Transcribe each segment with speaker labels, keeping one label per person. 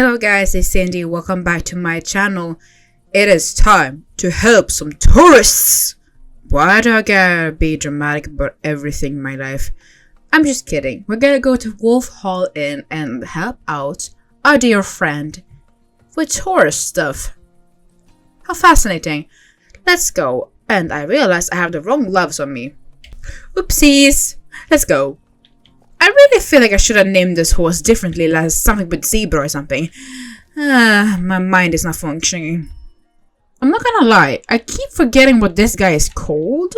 Speaker 1: Hello guys, it's Sandy. Welcome back to my channel. It is time to help some tourists. Why do I gotta be dramatic about everything in my life? I'm just kidding. We're gonna go to Wolf Hall Inn and help out our dear friend with tourist stuff. How fascinating. Let's go. And I realized I have the wrong gloves on me. Oopsies. Let's go. I really feel like I should have named this horse differently, like something with zebra or something. My mind is not functioning. I'm not gonna lie, I keep forgetting what this guy is called.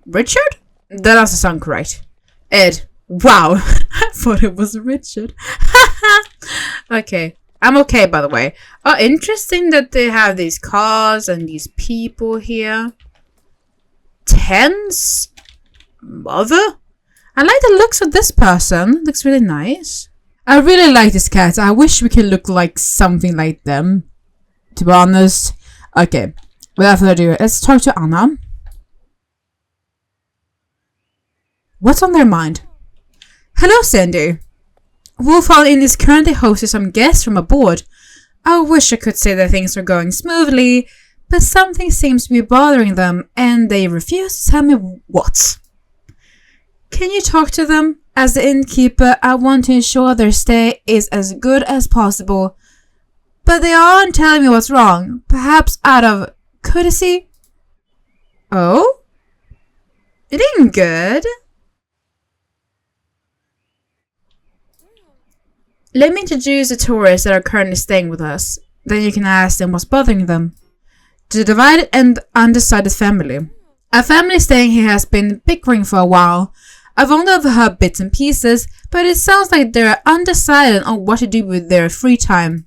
Speaker 1: Richard? That doesn't sound correct. Ed. Wow, I thought it was Richard. Okay, I'm okay by the way. Oh, interesting that they have these cars and these people here. Tense? Mother? I like the looks of this person. Looks really nice. I really like this cat. I wish we could look like something like them, to be honest. Okay, without further ado, let's talk to Anna. What's on their mind? Hello, Sandy. Wolf Hall Inn is currently hosting some guests from aboard. I wish I could say that things are going smoothly, but something seems to be bothering them, and they refuse to tell me what. Can you talk to them? As the innkeeper, I want to ensure their stay is as good as possible. But they aren't telling me what's wrong. Perhaps out of courtesy? Oh? It ain't good. Let me introduce the tourists that are currently staying with us. Then you can ask them what's bothering them. The divided and undecided family. A family staying here has been bickering for a while. I've only overheard bits and pieces, but it sounds like they're undecided on what to do with their free time.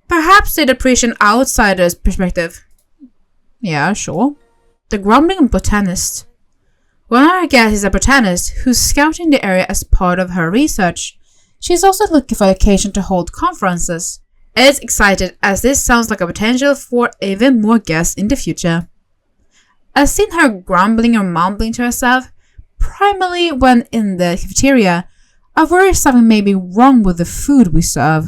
Speaker 1: Perhaps they'd appreciate an outsider's perspective. Yeah, sure. The grumbling botanist. One of our guests is a botanist who's scouting the area as part of her research. She's also looking for occasion to hold conferences. Ed's excited as this sounds like a potential for even more guests in the future. I've seen her grumbling or mumbling to herself, primarily when in the cafeteria. I worry something may be wrong with the food we serve.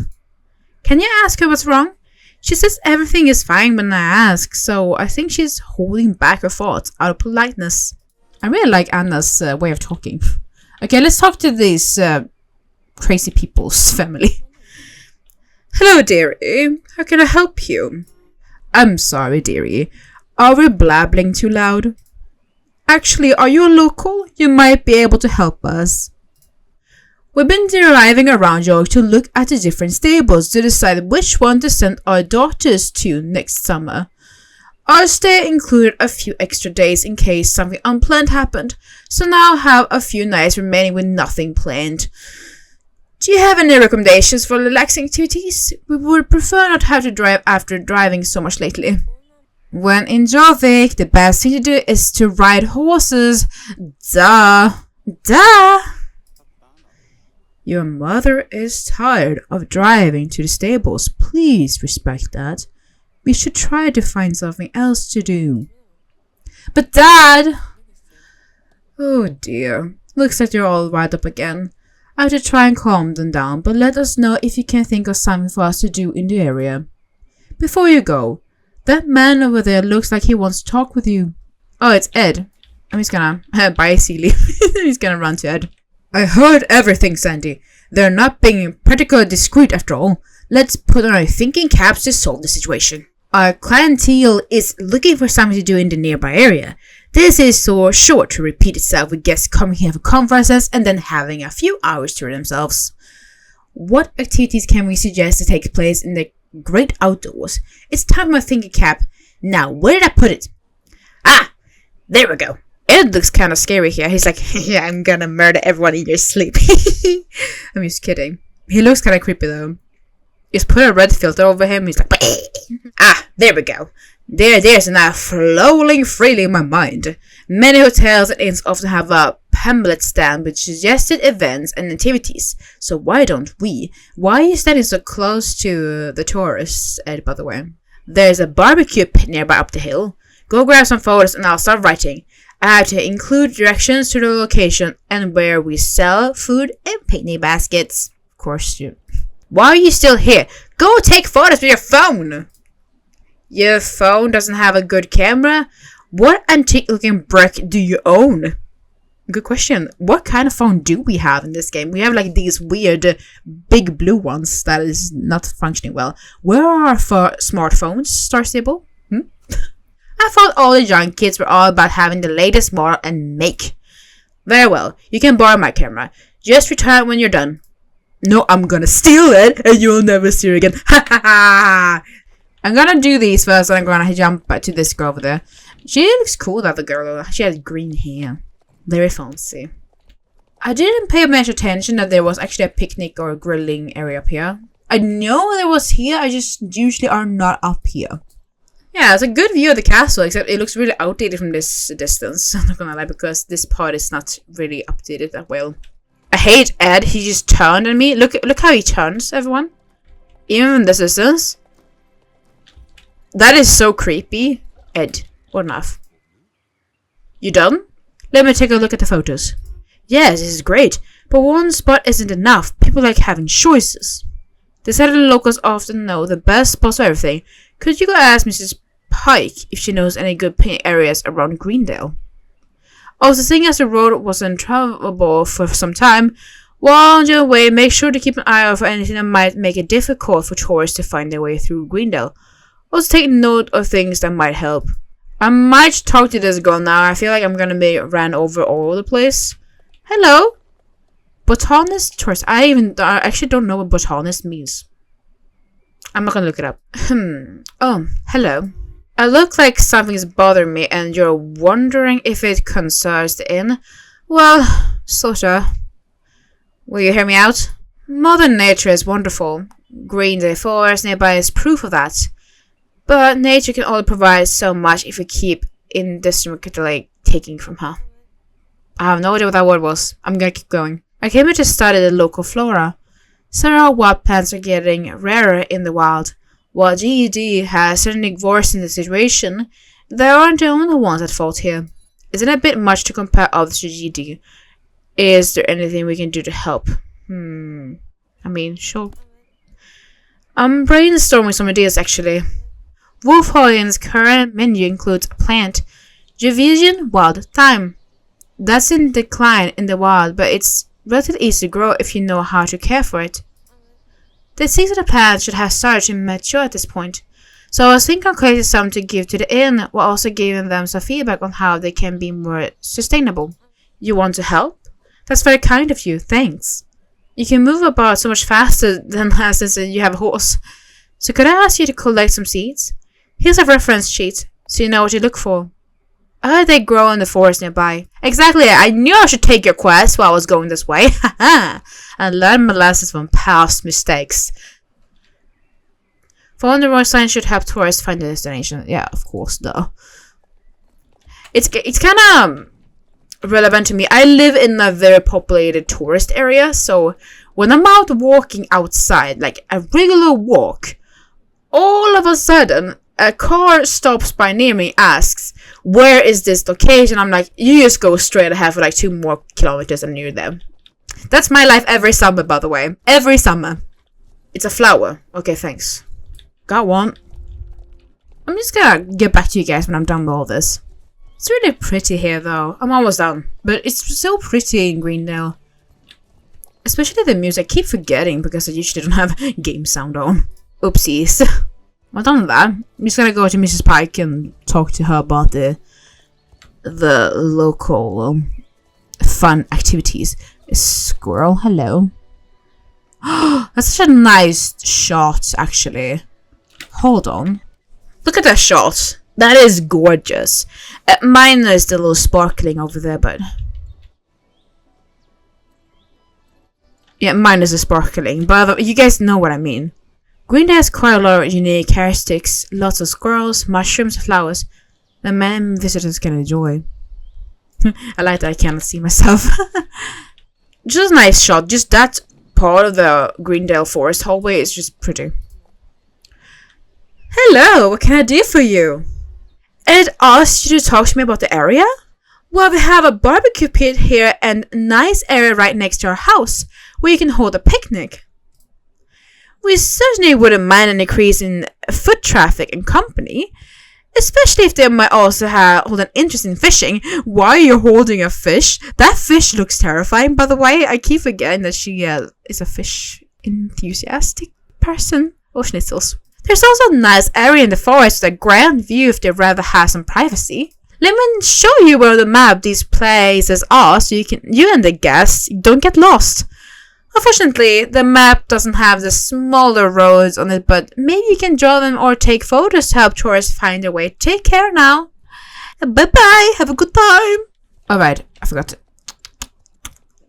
Speaker 1: Can you ask her what's wrong? She says everything is fine when I ask, so I think she's holding back her thoughts out of politeness. I really like Anna's way of talking. Okay, let's talk to these crazy people's family. Hello, dearie. How can I help you? I'm sorry, dearie. Are we blabbling too loud? Actually, are you a local? You might be able to help us. We've been driving around York to look at the different stables to decide which one to send our daughters to next summer. Our stay included a few extra days in case something unplanned happened, so now have a few nights remaining with nothing planned. Do you have any recommendations for relaxing activities? We would prefer not have to drive after driving so much lately. When in Jorvik, the best thing to do is to ride horses. Duh. Your mother is tired of driving to the stables. Please respect that. We should try to find something else to do. But Dad! Oh dear. Looks like you're all right up again. I have to try and calm them down, but let us know if you can think of something for us to do in the area. Before you go, that man over there looks like he wants to talk with you. Oh, it's Ed. I'm just gonna bye, Seely. He's gonna run to Ed. I heard everything, Sandy. They're not being particularly discreet after all. Let's put on our thinking caps to solve the situation. Our clientele is looking for something to do in the nearby area. This is so sure to repeat itself with guests coming here for conferences and then having a few hours to themselves. What activities can we suggest to take place in the great outdoors? It's time for my thinking cap. Now, where did I put it? Ah, there we go. Ed looks kind of scary here. He's like, yeah, I'm gonna murder everyone in your sleep. I'm just kidding. He looks kind of creepy though. Just put a red filter over him. He's like, ah, there we go. There's now flowing freely in my mind. Many hotels and inns often have a pamphlet stand with suggested events and activities. So why don't we? Why are you standing so close to the tourists, Ed, by the way? There's a barbecue pit nearby up the hill. Go grab some photos and I'll start writing. I have to include directions to the location and where we sell food and picnic baskets. Of course, Why are you still here? Go take photos with your phone! Your phone doesn't have a good camera? What antique looking brick do you own? Good question. What kind of phone do we have in this game? We have like these weird big blue ones that is not functioning well. Where are our smartphones, Star Stable? I thought all the young kids were all about having the latest model and make. Very well. You can borrow my camera. Just return when you're done. No, I'm gonna steal it and you'll never see it again. Ha ha ha! I'm gonna do these first and I'm gonna jump back to this girl over there. She looks cool, that the girl. She has green hair. Very fancy. I didn't pay much attention that there was actually a picnic or a grilling area up here. I know there was here, I just usually are not up here. Yeah, it's a good view of the castle, except it looks really outdated from this distance. I'm not gonna lie, because this part is not really updated that well. I hate Ed, he just turned on me. Look how he turns, everyone. Even from this distance. That is so creepy. Ed, what enough? You done? Let me take a look at the photos. Yes, this is great, but one spot isn't enough. People like having choices. They said the locals often know the best spots for everything. Could you go ask Mrs. Pike if she knows any good picnic areas around Greendale? Also, seeing as the road was untravelable for some time, while on your way, make sure to keep an eye out for anything that might make it difficult for tourists to find their way through Greendale. Also, take note of things that might help. I might talk to this girl now. I feel like I'm gonna be ran over all over the place. Hello? Botanist tourist. I actually don't know what botanist means. I'm not gonna look it up. Oh, hello. I look like something's bothering me and you're wondering if it concerns the inn? Well, sorta. Will you hear me out? Mother Nature is wonderful. Greendale Forest nearby is proof of that. But nature can only provide so much if we keep indiscriminately taking from her. I have no idea what that word was. I'm gonna keep going. I came here to study the local flora. Several wild plants are getting rarer in the wild. While GED has certainly worse in the situation, they aren't the only ones at fault here. Isn't it a bit much to compare others to GED? Is there anything we can do to help? I mean, sure. I'm brainstorming some ideas actually. Wolf Holland's current menu includes a plant, Juvenian wild thyme. That's in decline in the wild, but it's relatively easy to grow if you know how to care for it. The seeds of the plant should have started to mature at this point, so I was thinking of creating some to give to the inn while also giving them some feedback on how they can be more sustainable. You want to help? That's very kind of you, thanks. You can move about so much faster than since you have a horse. So could I ask you to collect some seeds? Here's a reference sheet, so you know what to look for. I heard they grow in the forest nearby. Exactly, I knew I should take your quest while I was going this way. Haha! And learn my lessons from past mistakes. Following the road sign should help tourists find their destination. Yeah, of course, though. It's kind of relevant to me. I live in a very populated tourist area, so when I'm out walking outside, like a regular walk, all of a sudden, a car stops by near me, asks, where is this location? I'm like, you just go straight ahead for like 2 more kilometers and you're there. That's my life every summer, by the way. Every summer. It's a flower. Okay, thanks. Got one. I'm just gonna get back to you guys when I'm done with all this. It's really pretty here, though. I'm almost done. But it's so pretty in Greendale. Especially the music. I keep forgetting because I usually don't have game sound on. Oopsies. Well done with that. I'm just gonna go to Mrs. Pike and talk to her about the local fun activities. Squirrel, hello. That's such a nice shot, actually. Hold on. Look at that shot. That is gorgeous. Mine is a little sparkling over there, but... yeah, mine is a sparkling, but you guys know what I mean. Greendale has quite a lot of unique characteristics, lots of squirrels, mushrooms, flowers that many visitors can enjoy. I like that I cannot see myself. Just a nice shot, just that part of the Greendale Forest hallway is just pretty. Hello, what can I do for you? Ed asked you to talk to me about the area? Well, we have a barbecue pit here and a nice area right next to our house where you can hold a picnic. We certainly wouldn't mind an increase in foot traffic and company, especially if they might also hold an interest in fishing. Why are you holding a fish? That fish looks terrifying, by the way. I keep forgetting that she is a fish enthusiastic person. Oh, schnitzels. There's also a nice area in the forest with a grand view if they'd rather have some privacy. Let me show you where on the map these places are so you and the guests don't get lost. Unfortunately, the map doesn't have the smaller roads on it, but maybe you can draw them or take photos to help tourists find their way. Take care now. Bye-bye. Have a good time. Alright, I forgot.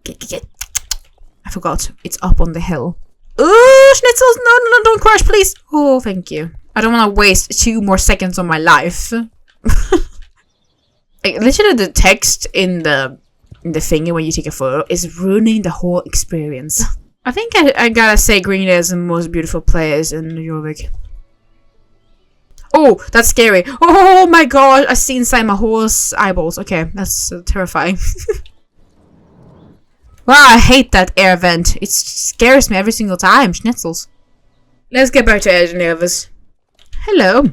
Speaker 1: I forgot. It's up on the hill. Oh, schnitzels! No, don't crash, please. Oh, thank you. I don't want to waste 2 more seconds of my life. Like, literally the text in the thingy when you take a photo is ruining the whole experience. I think I gotta say Green is the most beautiful place in Jorvik. Oh, that's scary. Oh my god, I see inside my horse eyeballs. Okay, that's terrifying. Wow, I hate that air vent. It scares me every single time. Schnitzels. Let's get back to Edgenervous. Hello.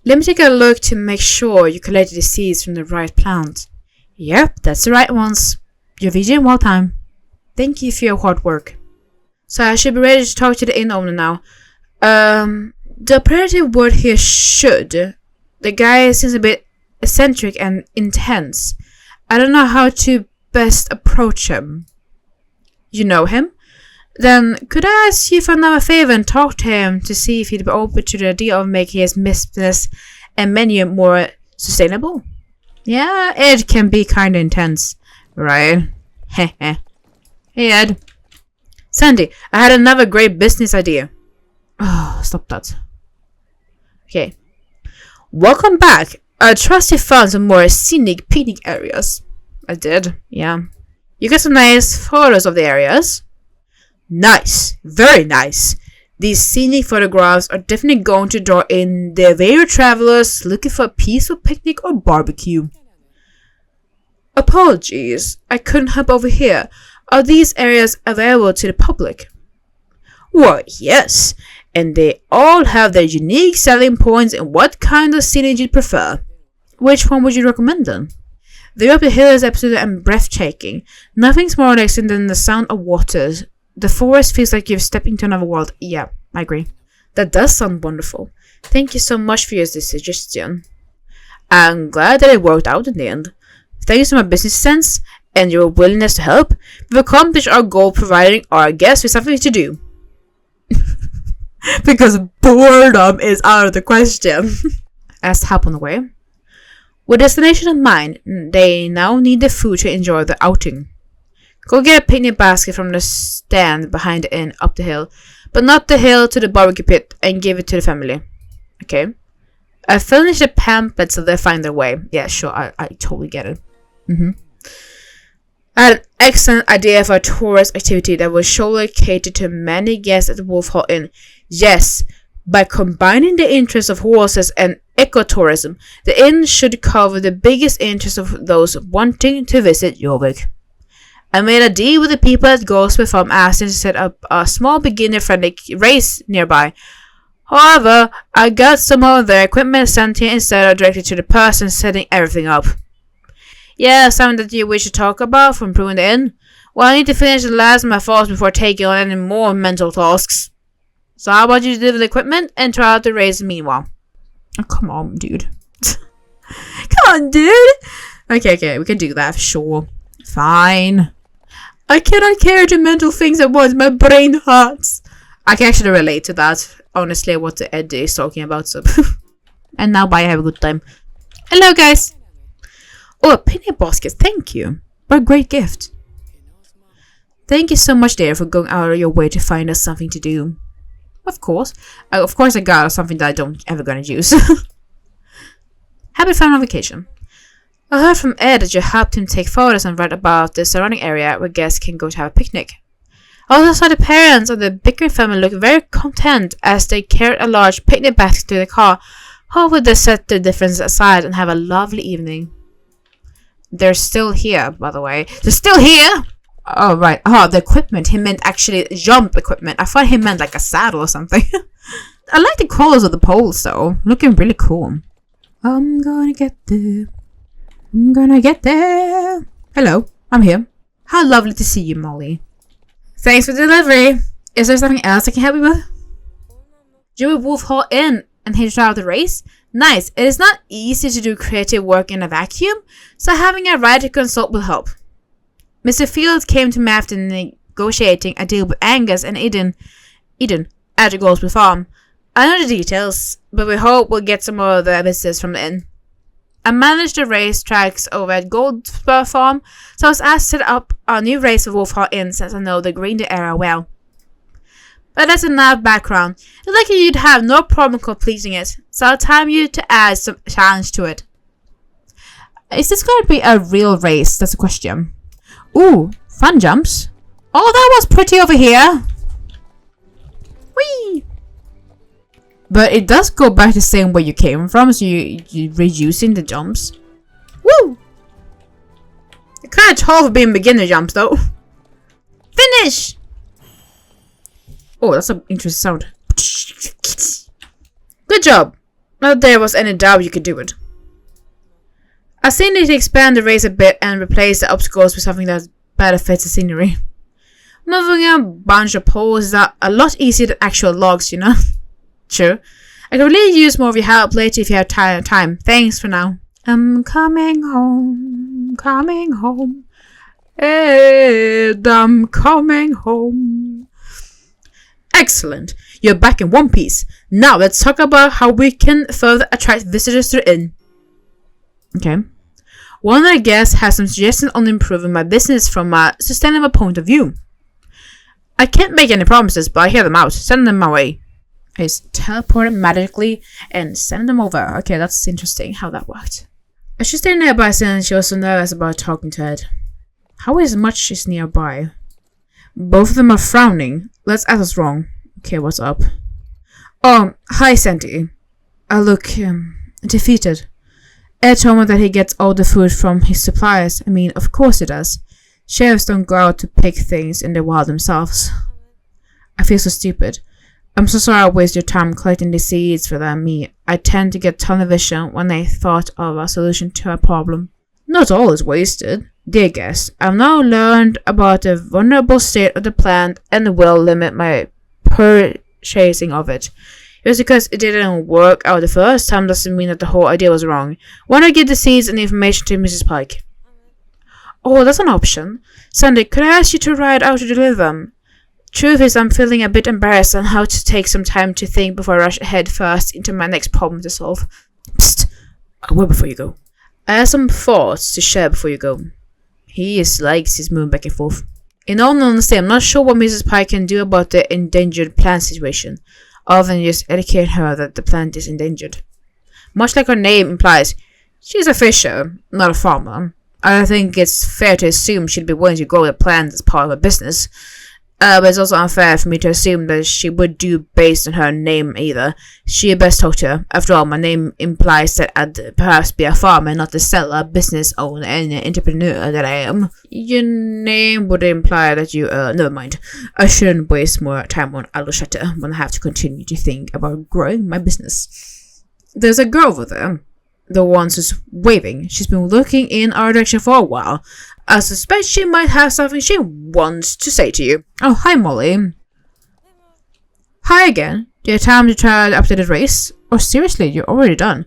Speaker 1: Let me take a look to make sure you collected the seeds from the right plant. Yep, that's the right ones. You're vegan well time. Thank you for your hard work. So I should be ready to talk to the inn owner now. The operative word here should. The guy seems a bit eccentric and intense. I don't know how to best approach him. You know him? Then could I ask you for another favor and talk to him to see if he'd be open to the idea of making his business and menu more sustainable? Yeah, Ed can be kinda intense, right? Heh. Hey Ed. Sandy, I had another great business idea. Oh, stop that. Okay. Welcome back. I trust you found some more scenic picnic areas. I did, yeah. You got some nice photos of the areas? Nice. Very nice. These scenic photographs are definitely going to draw in the various travelers looking for a peaceful picnic or barbecue. Apologies, I couldn't help over here. Are these areas available to the public? Why, yes. And they all have their unique selling points and what kind of scenery you'd prefer. Which one would you recommend then? The view up the hill is absolutely breathtaking. Nothing's more relaxing than the sound of waters. The forest feels like you've stepped into another world. Yeah, I agree. That does sound wonderful. Thank you so much for your suggestion. I'm glad that it worked out in the end. Thanks to my business sense and your willingness to help, we've accomplished our goal providing our guests with something to do. Because boredom is out of the question. Asked help on the way. With destination in mind, they now need the food to enjoy the outing. Go get a picnic basket from the stand behind the inn up the hill, but not the hill to the barbecue pit, and give it to the family. Okay. I finished the pamphlet so they find their way. Yeah, sure, I totally get it. I had an excellent idea for a tourist activity that will surely cater to many guests at the Wolf Hall Inn. Yes, by combining the interests of horses and ecotourism, the inn should cover the biggest interests of those wanting to visit Jorvik. I made a deal with the people at Goldsmith Farm asking to set up a small beginner-friendly race nearby. However, I got some of their equipment sent here instead of directly to the person setting everything up. Yeah, something that you wish to talk about for improving the inn? Well, I need to finish the last of my thoughts before taking on any more mental tasks. So how about you deliver the equipment and try out the race meanwhile? Oh, come on, dude. Come on, dude! Okay, we can do that, sure. Fine. I cannot carry two mental things at once, my brain hurts. I can actually relate to that, honestly, what the Eddie is talking about, so. And now bye, have a good time. Hello, guys! Oh, a picnic basket, thank you. What a great gift. Thank you so much, dear, for going out of your way to find us something to do. Of course I got something that I don't ever gonna use. Happy fun on vacation. I heard from Ed that you helped him take photos and write about the surrounding area where guests can go to have a picnic. I also saw the parents of the Bickering family look very content as they carried a large picnic basket to the car. Hopefully they set their differences aside and have a lovely evening. They're still here, by the way. They're still here! Oh, right. Oh, the equipment. He meant actually jump equipment. I thought he meant like a saddle or something. I like the colors of the poles though. Looking really cool. I'm gonna get there. I'm gonna get there. Hello, I'm here. How lovely to see you, Molly. Thanks for the delivery. Is there something else I can help you with? You will Wolf Hall in and hit out the race? Nice. It is not easy to do creative work in a vacuum, so having a writer consult will help. Mr. Field came to me after negotiating a deal with Angus and Eden at the Goldsmith Farm. I know the details, but we hope we'll get some more of the visitors from the inn. I managed the race tracks over at Goldsmith Farm, so I was asked to set up a new race for Wolf Hall Inn since I know the Green area well. But that's enough background. It's like you'd have no problem completing it, so I'll time you to add some challenge to it. Is this going to be a real race? That's the question. Ooh, fun jumps. Oh, that was pretty over here. Whee! But it does go back the same way you came from, so you're reusing the jumps. Woo! You're kind of tall for being beginner jumps, though. Finish! Oh, that's an interesting sound. Good job. Not that there was any doubt you could do it. I still need to expand the race a bit and replace the obstacles with something that better fits the scenery. Moving a bunch of poles is a lot easier than actual logs, you know? Sure. I could really use more of your help later if you have time. Thanks for now. I'm coming home, coming home. Ed, I'm coming home. Excellent. You're back in one piece. Now let's talk about how we can further attract visitors to the inn. Okay. One of our guests has some suggestions on improving my business from a sustainable point of view. I can't make any promises, but I hear them out. Send them my way. Is teleported magically and send them over. Okay, that's interesting how that worked. I should stay nearby since she was so nervous about talking to Ed. How is much is nearby? Both of them are frowning. Let's ask what's wrong. Okay, what's up? Hi Sandy. I look defeated. Ed told me that he gets all the food from his suppliers. I mean, of course he does. Sheriffs don't go out to pick things in the wild themselves. I feel so stupid. I'm so sorry I waste your time collecting the seeds for them. I tend to get tunnel vision when I thought of a solution to a problem. Not all is wasted. Dear guest, I've now learned about the vulnerable state of the plant and will limit my purchasing of it. Just because it didn't work out the first time doesn't mean that the whole idea was wrong. Why not give the seeds and information to Mrs. Pike? Oh, that's an option. Sandy, could I ask you to ride out to deliver them? Truth is, I'm feeling a bit embarrassed on how to take some time to think before I rush head first into my next problem to solve. Psst! A word before you go. I have some thoughts to share before you go. He likes his moving back and forth. In all honesty, I'm not sure what Mrs. Pike can do about the endangered plant situation, other than just educate her that the plant is endangered. Much like her name implies, she's a fisher, not a farmer. I don't think it's fair to assume she'd be willing to grow the plant as part of her business. But it's also unfair for me to assume that she would do based on her name either. She best talk to her. After all, my name implies that I'd perhaps be a farmer, not the seller, business owner, and entrepreneur that I am. Your name would imply that you, never mind. I shouldn't waste more time on idle chatter when I have to continue to think about growing my business. There's a girl over there. The one who's waving. She's been looking in our direction for a while. I suspect she might have something she wants to say to you. Oh, hi Molly. Hi again. Do you have time to try the updated race? Oh, seriously, you're already done.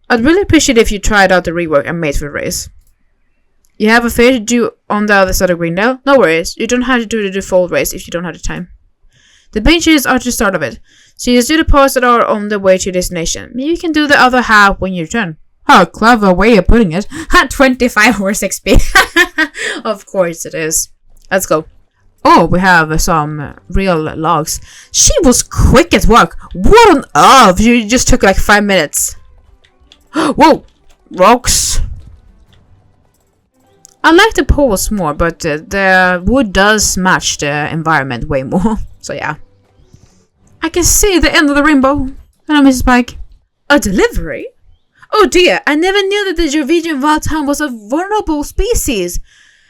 Speaker 1: I'd really appreciate if you tried out the rework I made for the race. You have a favor to do on the other side of Greendale? No worries. You don't have to do the default race if you don't have the time. The benches are to the start of it, so you just do the parts that are on the way to your destination. Maybe you can do the other half when you return. Oh, clever way of putting it. 25 hours XP. Of course it is. Let's go. Oh, we have some real logs. She was quick at work. What on earth? You just took like 5 minutes. Whoa! Rocks. I like the poles more, but the wood does match the environment way more. So yeah. I can see the end of the rainbow. Hello, Mrs. Pike. A delivery? Oh dear, I never knew that the Norwegian wild hound was a vulnerable species.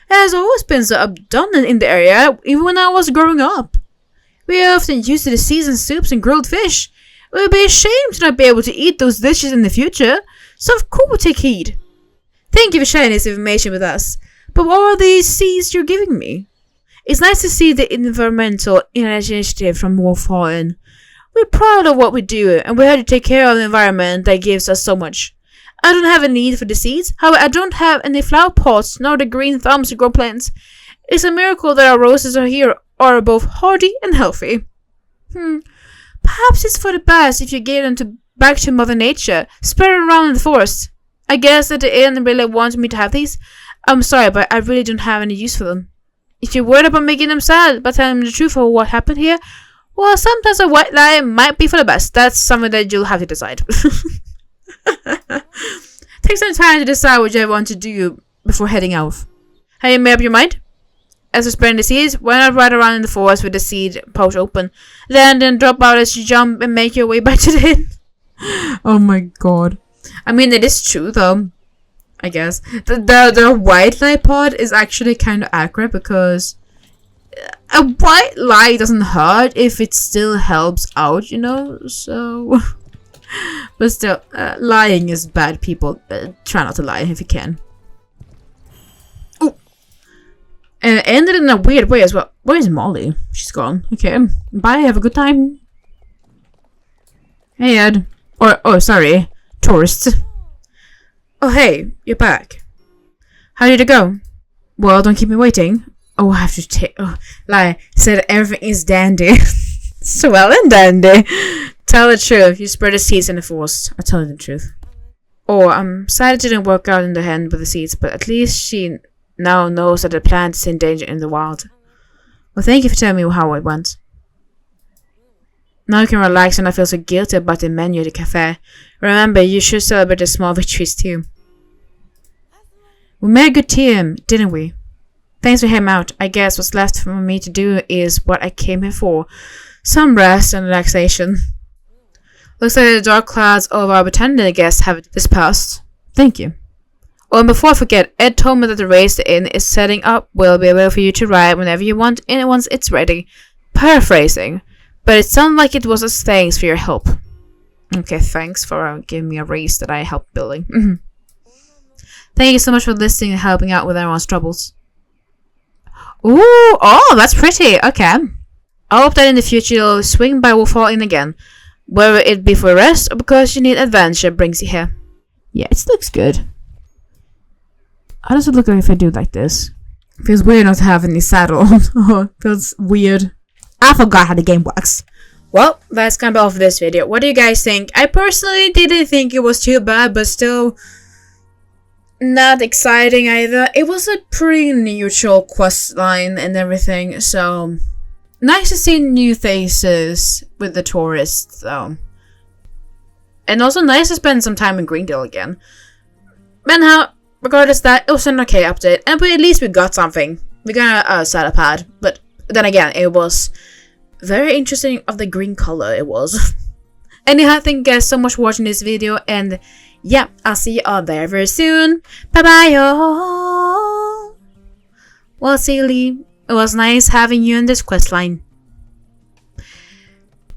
Speaker 1: It has always been so abundant in the area, even when I was growing up. We often used the seasoned soups and grilled fish. It would be a shame to not be able to eat those dishes in the future, so of course we'll take heed. Thank you for sharing this information with us, but what are these seeds you're giving me? It's nice to see the environmental initiative from Wolfhallen. We're proud of what we do, and we're here to take care of the environment that gives us so much. I don't have a need for the seeds, however I don't have any flower pots nor the green thumbs to grow plants. It's a miracle that our roses are here are both hardy and healthy. Perhaps it's for the best if you give them back to Mother Nature, spread around in the forest. I guess that the inn really wants me to have these. I'm sorry, but I really don't have any use for them. If you're worried about making them sad by telling them the truth of what happened here, well, sometimes a white lie might be for the best. That's something that you'll have to decide. Take some time to decide what you want to do before heading out. Have you made up your mind? As you're spreading the seeds, why not ride around in the forest with the seed pouch open? Then drop out as you jump and make your way back to the inn. Oh my god. I mean, it is true though. I guess. The white lie pod is actually kind of accurate because a white lie doesn't hurt if it still helps out, you know? So... But still, lying is bad, people. Try not to lie if you can. Oh! And it ended in a weird way as well. Where is Molly? She's gone. Okay. Bye, have a good time. Hey, Ed. Oh, sorry. Tourists. Oh, hey. You're back. How did it go? Well, don't keep me waiting. Oh, I have to take... Oh, lie. Said everything is dandy. Swell and dandy. Tell the truth. You spread the seeds in the forest. I tell you the truth. Oh, I'm sad it didn't work out in the end with the seeds, but at least she now knows that the plant is in danger in the wild. Well, thank you for telling me how it went. Now you can relax and not feel so guilty about the menu at the cafe. Remember, you should celebrate the small victories too. We made a good team, didn't we? Thanks for him out. I guess what's left for me to do is what I came here for. Some rest and relaxation. Looks like the dark clouds of our Botanical guests have dispersed. Thank you. Oh, and before I forget, Ed told me that the race the inn is setting up will be available for you to ride whenever you want and once it's ready. Paraphrasing. But it sounded like it was as thanks for your help. Okay, thanks for giving me a race that I helped building. Thank you so much for listening and helping out with everyone's troubles. Ooh, oh, that's pretty. Okay. I hope that in the future you'll swing by Wolfhallen again. Whether it be for rest or because you need adventure brings you here. Yeah, it looks good. How does it look like if I do it like this? Feels weird not to have any saddle. Feels weird. I forgot how the game works. Well, that's kind of all for this video. What do you guys think? I personally didn't think it was too bad, but still not exciting either. It was a pretty neutral quest line and everything, so nice to see new faces with the tourists, though. And also nice to spend some time in Greendale again. But how, regardless of that, it was an okay update, and but at least we got something. We got a saddle pad, but then again, it was very interesting of the green color it was. Anyhow, thank you guys so much for watching this video, and yeah, I'll see you all there very soon. Bye bye, y'all. Well, Sealy, it was nice having you in this quest line.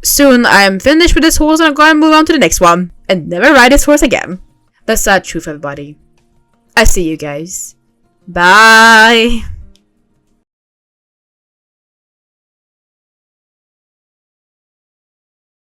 Speaker 1: Soon I'm finished with this horse and I'm going to move on to the next one and never ride this horse again. That's the truth, everybody. I see you guys. Bye.